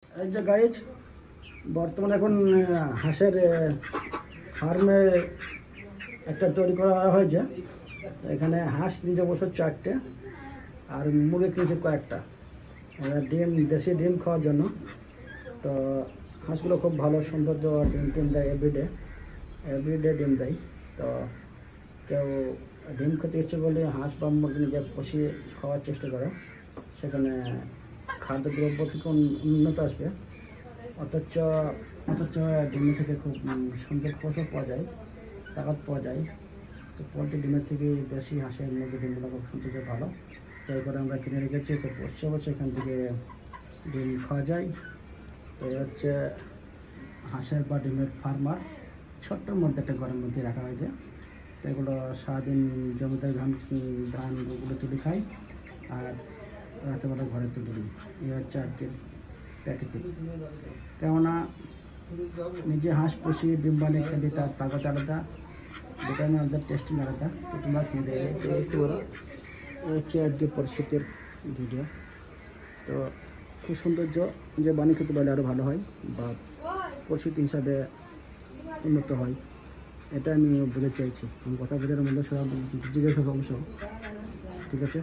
এই যে গাইজ বর্তমানে এখন হাঁসের ফার্মে একটা তৈরি করা হয়েছে। এখানে হাঁস কিনছে বছর 4টে আর মুরগি কিনছে কয়েকটা ডিম, দেশি ডিম খাওয়ার জন্য। তো হাঁসগুলো খুব ভালো সৌন্দর্য ডিম দেয়, এভরিডে ডিম দেয়। তো কেউ ডিম খেতে ইচ্ছে করলে হাঁস বা মুরগি নিজে পুষিয়ে খাওয়ার চেষ্টা করে, সেখানে খাদ্যদ্রব্য থেকে উন্নত আসবে, অথচ ডিমের থেকে খুব সুন্দর ফসল পাওয়া যায়, তাকাত পাওয়া যায়। তো পোলট্রি ডিমের থেকে দেশি হাঁসের মুরগি ডিমগুলো খুব সৌন্দর্য ভালো, তাই করে আমরা কিনে রেখেছি। তো বছর এখান থেকে ডিম খাওয়া যায়। তো এই হচ্ছে হাঁসের বা ডিমের ফার্মার, ছোট্টর মধ্যে একটা ঘরের মধ্যে রাখা হয়েছে। তো এগুলো সারাদিন জমিতে ধানগুলো তুলে খায় আর রাতেবেলা ঘরে তুলে দিই। এই হচ্ছে আজকের প্রাকৃতিক। কেননা নিজে হাঁস পুষি ডিম বানিয়ে খেলে তার তাগত আলাদা, ভিটামিন আলাদা, টেস্টিং আলাদা। তো তোমরা খেয়ে দেবে একটু বড়। এই হচ্ছে আজকে পরিস্থিতির ভিডিও। তো খুব সৌন্দর্য যে বানিয়ে খেতে পারলে আরও ভালো হয় বা পরিস্থিতি হিসাবে উন্নত হয়, এটা আমি বলতে চাইছি। আমি কথা বোঝার মধ্যে সব জিজ্ঞাসা অংশ, ঠিক আছে।